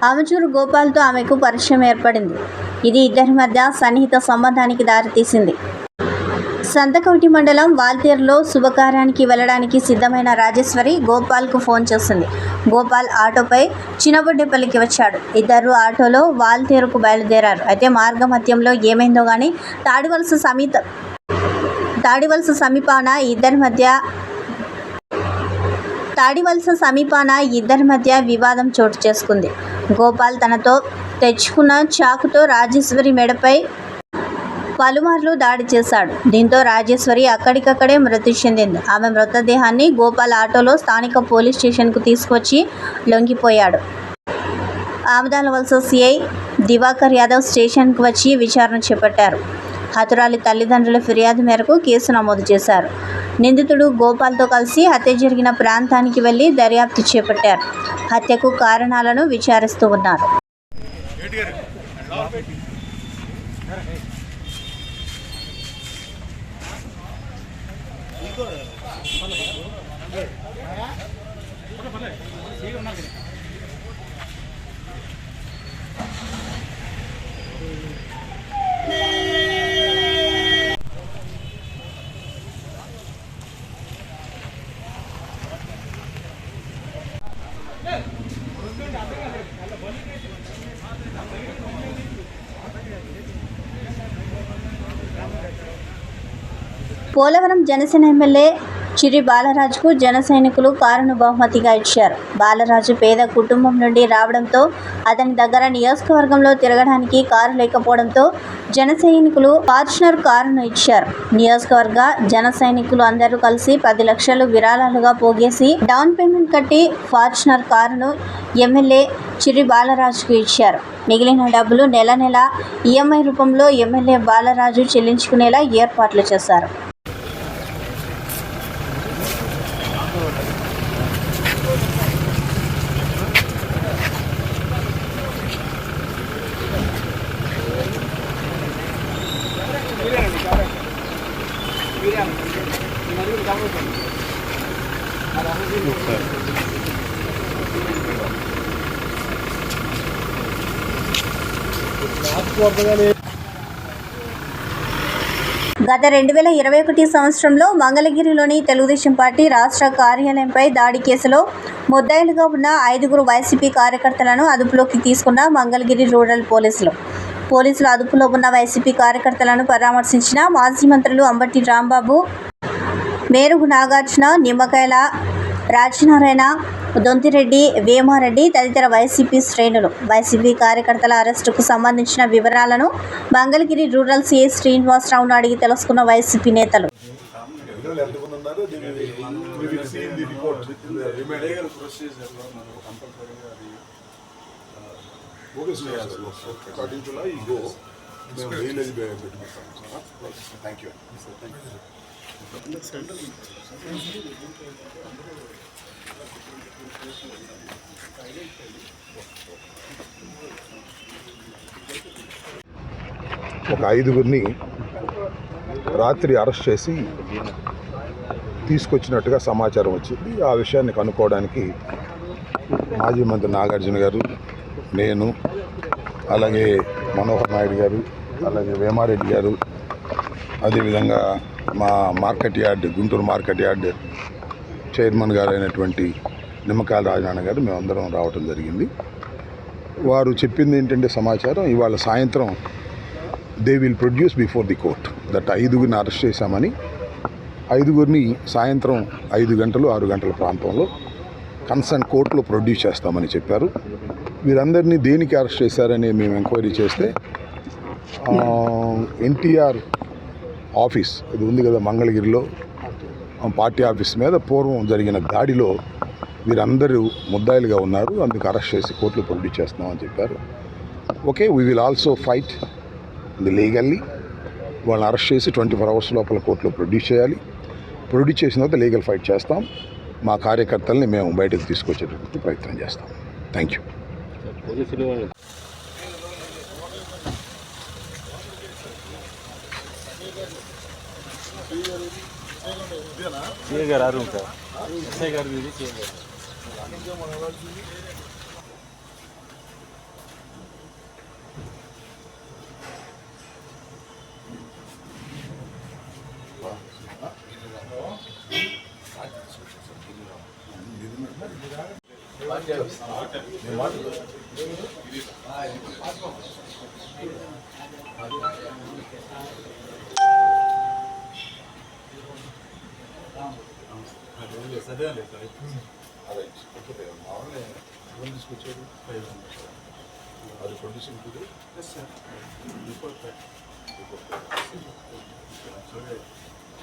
ఆమచూరు గోపాల్తో ఆమెకు పరిచయం ఏర్పడింది. ఇది ఇద్దరి మధ్య సన్నిహిత సంబంధానికి దారితీసింది. సంతకవిటి మండలం వాల్తేరులో శుభకార్యానికి వెళ్లడానికి సిద్ధమైన రాజేశ్వరి గోపాల్కు ఫోన్ చేసింది. గోపాల్ ఆటోపై చినబొడ్డేపల్లికి వచ్చాడు. ఇద్దరు ఆటోలో వాల్తేరుకు బయలుదేరారు. అయితే మార్గమధ్యంలో ఏమైందో గానీ తాడివలస సమీపాన ఇద్దరి మధ్య వివాదం చోటు చేసుకుంది. గోపాల్ తనతో తెచ్చుకున్న చాకుతో రాజేశ్వరి మెడపై పలుమార్లు దాడి చేశాడు. దీంతో రాజేశ్వరి అక్కడికక్కడే మృతి చెందింది. ఆమె మృతదేహాన్ని గోపాల్ ఆటోలో స్థానిక పోలీస్ స్టేషన్కు తీసుకొచ్చి లొంగిపోయాడు. ఆమదాలవలస సిఐ దివాకర్ యాదవ్ స్టేషన్కు వచ్చి విచారణ చేపట్టారు. హతురాలి తల్లిదండ్రుల ఫిర్యాదు మేరకు కేసు నమోదు చేశారు. నిందితుడు గోపాల్తో కలిసి హత్య జరిగిన ప్రాంతానికి వెళ్లి దర్యాప్తు చేపట్టారు. హత్యకు కారణాలను విచారిస్తూ ఉన్నారు. పోలవరం జనసేన ఎమ్మెల్యే చిరి బాలరాజుకు జన సైనికులు కారును బహుమతిగా ఇచ్చారు. బాలరాజు పేద కుటుంబం నుండి రావడంతో అతని దగ్గర నియోజకవర్గంలో తిరగడానికి కారు లేకపోవడంతో జన సైనికులు ఫార్చునర్ కారును ఇచ్చారు. నియోజకవర్గ జన సైనికులు అందరూ కలిసి 10 లక్షలు విరాళాలుగా పోగేసి డౌన్ పేమెంట్ కట్టి ఫార్చునర్ కారును ఎమ్మెల్యే చిరి బాలరాజుకు ఇచ్చారు. మిగిలిన డబ్బులు నెల నెల ఈఎంఐ రూపంలో ఎమ్మెల్యే బాలరాజు చెల్లించుకునేలా ఏర్పాట్లు చేశారు. గత 2021 సంవత్సరంలో మంగళగిరిలోని తెలుగుదేశం పార్టీ రాష్ట్ర కార్యాలయంపై దాడి కేసులో ముద్దాయిలుగా ఉన్న 5 వైసీపీ కార్యకర్తలను అదుపులోకి తీసుకున్న మంగళగిరి రూరల్ పోలీసులు అదుపులో ఉన్న వైసీపీ కార్యకర్తలను పరామర్శించిన మాజీ మంత్రులు అంబటి రాంబాబు, మేరుగు నాగార్జున, నిమ్మకాయల రాజనారాయణ, దొంతిరెడ్డి, వేమారెడ్డి తదితర వైసీపీ శ్రేణులు. వైసీపీ కార్యకర్తల అరెస్టుకు సంబంధించిన వివరాలను మంగళగిరి రూరల్ సీఐ శ్రీనివాసరావును అడిగి తెలుసుకున్న వైసీపీ నేతలు. ఒక 5గురిని రాత్రి అరెస్ట్ చేసి తీసుకొచ్చినట్టుగా సమాచారం వచ్చింది. ఆ విషయాన్ని కనుక్కోవడానికి మాజీ మంత్రి నాగార్జున గారు, నేను, అలాగే మనోహర్ నాయుడు గారు, అలాగే వేమారెడ్డి గారు, అదేవిధంగా మా market yard, Guntur market yard chairman గారు అయినటువంటి నిమ్మకాయల రాజనారాయణ గారు మేమందరం రావటం జరిగింది. వారు చెప్పింది ఏంటంటే సమాచారం ఇవాళ సాయంత్రం they will produce before the court that 5గురిని అరెస్ట్ చేశామని, 5గురిని సాయంత్రం 5 గంటలు 6 గంటల ప్రాంతంలో కన్సర్న్ కోర్టులో ప్రొడ్యూస్ చేస్తామని చెప్పారు. వీరందరినీ దేనికి అరెస్ట్ చేశారని మేము ఎంక్వైరీ చేస్తే ఎన్టీఆర్ ఆఫీస్ ఇది ఉంది కదా మంగళగిరిలో, పార్టీ ఆఫీస్ మీద పూర్వం జరిగిన దాడిలో వీరందరూ ముద్దాయిలుగా ఉన్నారు, అందుకు అరెస్ట్ చేసి కోర్టులో ప్రొడ్యూస్ చేస్తున్నామని చెప్పారు. Okay, we will also fight the legally. వాళ్ళని అరెస్ట్ చేసి 24 hours లోపల కోర్టులో ప్రొడ్యూస్ చేయాలి. ప్రొడ్యూస్ చేసిన తర్వాత లీగల్ ఫైట్ చేస్తాం. మా కార్యకర్తల్ని మేము బయటకు తీసుకొచ్చేటటువంటి ప్రయత్నం చేస్తాం. Thank you.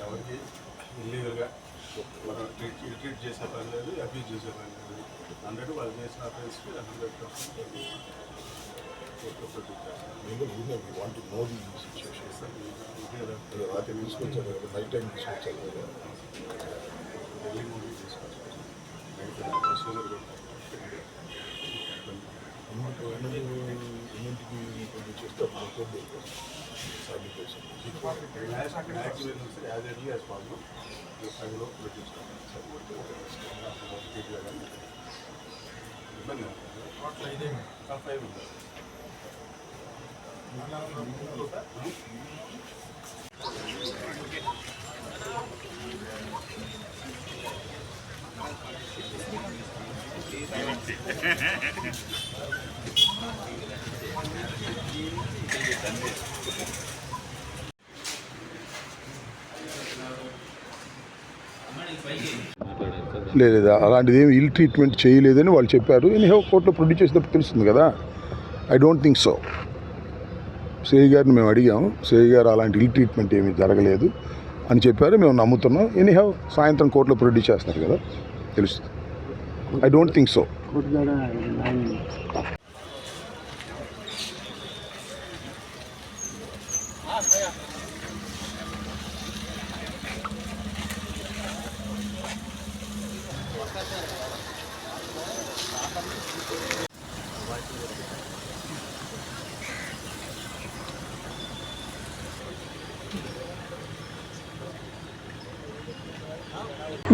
ఎవరికి ఇల్లీగల్గా మనం ట్రీట్ చేసే పని లేదు, అబ్యూజ్ చేసే పని లేదు. 100 వాళ్ళు చేసిన అఫెన్స్కి 100% want to know the situation. రాత్రి తీసుకొచ్చారు కదా, నైట్ టైం తీసుకొచ్చారు కదా, ఢిల్లీ మూవీ తీసుకొచ్చారు, నైట్ ప్రొసీజర్ ఎన్నింటికి చేస్తే యాజ్ ఎర్లీ యాజ్ పాసిబుల్ 5లో ప్రొడ్యూస్ ఇబ్బంది అట్లా ఇదే 5 ఉంది. లేదా అలాంటిది ఏమి ఇల్ ట్రీట్మెంట్ చేయలేదని వాళ్ళు చెప్పారు. ఎనీహౌ కోర్టులో ప్రొడ్యూస్ చేసినప్పుడు తెలుస్తుంది కదా. I don't think so. CI గారిని మేము అడిగాము, సిఐ గారు అలాంటి ఇల్ ట్రీట్మెంట్ ఏమీ జరగలేదు అని చెప్పారు. మేము నమ్ముతున్నాం. ఎనీహౌ సాయంత్రం కోర్టులో ప్రొడ్యూస్ చేస్తున్నారు కదా, తెలుస్తుంది. I don't think so.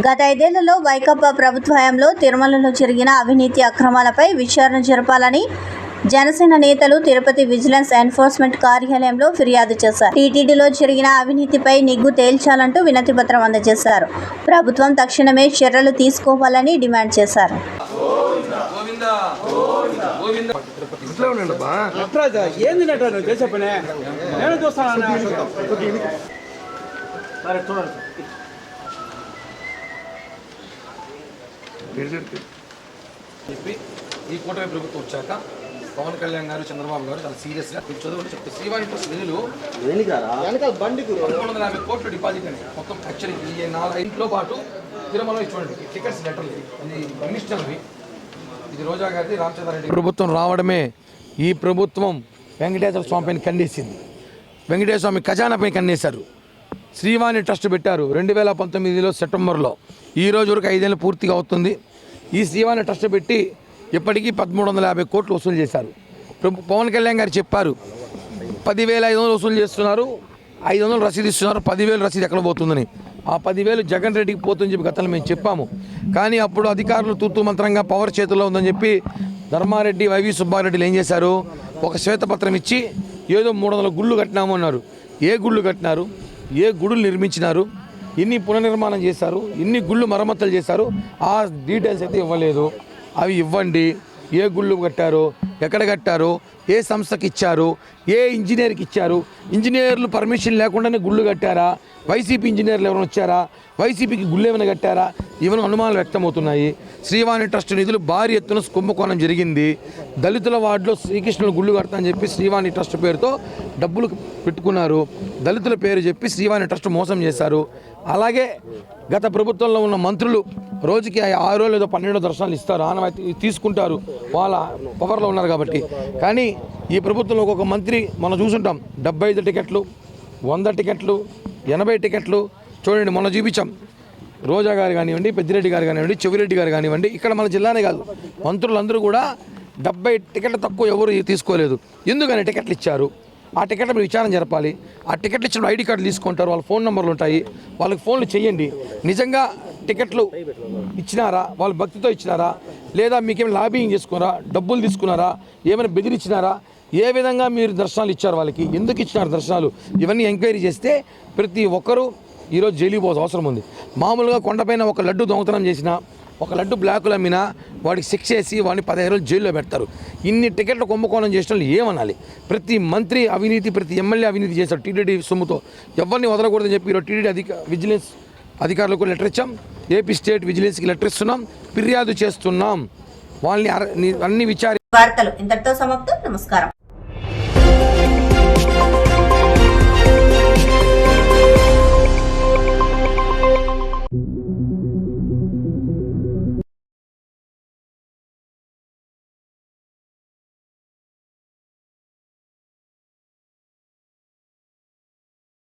గత 5 ఏళ్లలో వైకాపా ప్రభుత్వ హయాంలో తిరుమలలో జరిగిన అవినీతి అక్రమాలపై విచారణ జరపాలని జనసేన నేతలు తిరుపతి విజిలెన్స్ ఎన్ఫోర్స్మెంట్ కార్యాలయంలో ఫిర్యాదు చేశారు. టీటీడీలో జరిగిన అవినీతిపై నిగ్గు తేల్చాలంటూ వినతి పత్రం అందజేశారు. ప్రభుత్వం తక్షణమే చర్యలు తీసుకోవాలని డిమాండ్ చేశారు. చెప్పి ఈ కూటమి ప్రభుత్వం వచ్చాక పవన్ కళ్యాణ్ గారు, చంద్రబాబు గారు చాలా సీరియస్గా చదువుకుంటే చెప్తే శ్రీవాణి ట్రస్ట్ నిధులు 350 కోట్లు డిపాజిట్ అండి. మొత్తం యాక్చువల్లీ ఈ 4 ఇంట్లో పాటు తిరుమల చూడండి టికెట్స్ లెటర్లు, ఇది మినిస్టర్వి, ఇది రోజా గారిది, రామచంద్రారెడ్డి ప్రభుత్వం రావడమే ఈ ప్రభుత్వం వెంకటేశ్వర స్వామి పైన కన్నేసింది. వెంకటేశ్వర స్వామి ఖజానాపై కన్నేశారు. శ్రీవాణి ట్రస్ట్ పెట్టారు 2019 సెప్టెంబర్లో. ఈ రోజు వరకు 5 ఏళ్ళు పూర్తిగా అవుతుంది. ఈ శ్రీవాణి ట్రస్ట్ పెట్టి ఇప్పటికీ 1350 కోట్లు వసూలు చేశారు. పవన్ కళ్యాణ్ గారు చెప్పారు 10,500 వసూలు చేస్తున్నారు, 500 రసీదు ఇస్తున్నారు, 10,000 రసీదు ఎక్కడ పోతుందని. ఆ 10,000 జగన్ రెడ్డికి పోతుందని చెప్పి గతంలో మేము చెప్పాము. కానీ అప్పుడు అధికారులు తూతూ మంత్రంగా పవర్ చేతుల్లో ఉందని చెప్పి ధర్మారెడ్డి, వైవి సుబ్బారెడ్డిలు ఏం చేశారు, ఒక శ్వేతపత్రం ఇచ్చి ఏదో 300 గుళ్ళు కట్టినాము అన్నారు. ఏ గుళ్ళు కట్టినారు, ఏ గుడులు నిర్మించినారు, ఇన్ని పునర్నిర్మాణం చేశారు, ఇన్ని గుళ్ళు మరమ్మతులు చేశారు, ఆ డీటెయిల్స్ అయితే ఇవ్వలేదు. అవి ఇవ్వండి. ఏ గుళ్ళు కట్టారు, ఎక్కడ కట్టారు, ఏ సంస్థకి ఇచ్చారు, ఏ ఇంజనీర్కి ఇచ్చారు, ఇంజనీర్లు పర్మిషన్ లేకుండానే గుళ్ళు కట్టారా, వైసీపీ ఇంజనీర్లు ఎవరైనా వచ్చారా, వైసీపీకి గుళ్ళు ఏమైనా కట్టారా, ఇవన్నీ అనుమానాలు వ్యక్తమవుతున్నాయి. శ్రీవాణి ట్రస్ట్ నిధులు భారీ ఎత్తున కుంభకోణం జరిగింది. దళితుల వార్డులో శ్రీకృష్ణుడు గుళ్ళు కడతా అని చెప్పి శ్రీవాణి ట్రస్ట్ పేరుతో డబ్బులు పెట్టుకున్నారు. దళితుల పేరు చెప్పి శ్రీవాణి ట్రస్ట్ మోసం చేశారు. అలాగే గత ప్రభుత్వంలో ఉన్న మంత్రులు రోజుకి 6 లేదా 12 దర్శనాలు ఇస్తారు, ఆనవాయితీ తీసుకుంటారు, వాళ్ళ పవర్లో ఉన్నారు కాబట్టి. కానీ ఈ ప్రభుత్వంలో ఒక్కొక్క మంత్రి మనం చూసుంటాం 75 టికెట్లు, 100 టికెట్లు, 80 టికెట్లు. చూడండి, మొన్న చూపించాం. రోజా గారు కానివ్వండి, పెద్దిరెడ్డి గారు కానివ్వండి, చెవిరెడ్డి గారు కానివ్వండి, ఇక్కడ మన జిల్లానే కాదు మంత్రులందరూ కూడా 70 టికెట్లు తక్కువ ఎవరు తీసుకోలేదు. ఎందుకని టికెట్లు ఇచ్చారు, ఆ టికెట్ల మీద విచారణ జరపాలి. ఆ టికెట్లు ఇచ్చిన ఐడి కార్డులు తీసుకుంటారు, వాళ్ళ ఫోన్ నెంబర్లు ఉంటాయి, వాళ్ళకి ఫోన్లు చేయండి. నిజంగా టికెట్లు ఇచ్చినారా, వాళ్ళు భక్తితో ఇచ్చినారా, లేదా మీకేమైనా లాబింగ్ చేసుకున్నారా, డబ్బులు తీసుకున్నారా, ఏమైనా బెదిరించినారా, ఏ విధంగా మీరు దర్శనాలు ఇచ్చారు, వాళ్ళకి ఎందుకు ఇచ్చినారు దర్శనాలు, ఇవన్నీ ఎంక్వైరీ చేస్తే ప్రతి ఒక్కరూ ఈరోజు జైలుకి పోవాల్సిన అవసరం ఉంది. మామూలుగా కొండపైన ఒక లడ్డు దొంగతనం చేసినా, ఒక లడ్డు బ్లాకులు అమ్మినా వాడికి శిక్ష వేసి వాడిని 15 రోజులు జైల్లో పెడతారు. ఇన్ని టికెట్లు కుంభకోణం చేసిన వాళ్ళు ఏమనాలి? ప్రతి మంత్రి అవినీతి, ప్రతి ఎమ్మెల్యే అవినీతి చేశారు టీటీడీ సొమ్ముతో. ఎవరిని వదలకూడదని చెప్పి ఈరోజు టీటీడీ విజిలెన్స్ అధికారులకు లెటర్ ఇచ్చాం, ఏపీ స్టేట్ విజిలెన్స్కి లెటర్ ఇస్తున్నాం, ఫిర్యాదు చేస్తున్నాం. వాళ్ళని అన్ని విచారి. వార్తలు ఇంతటితో సమాప్తం. నమస్కారం.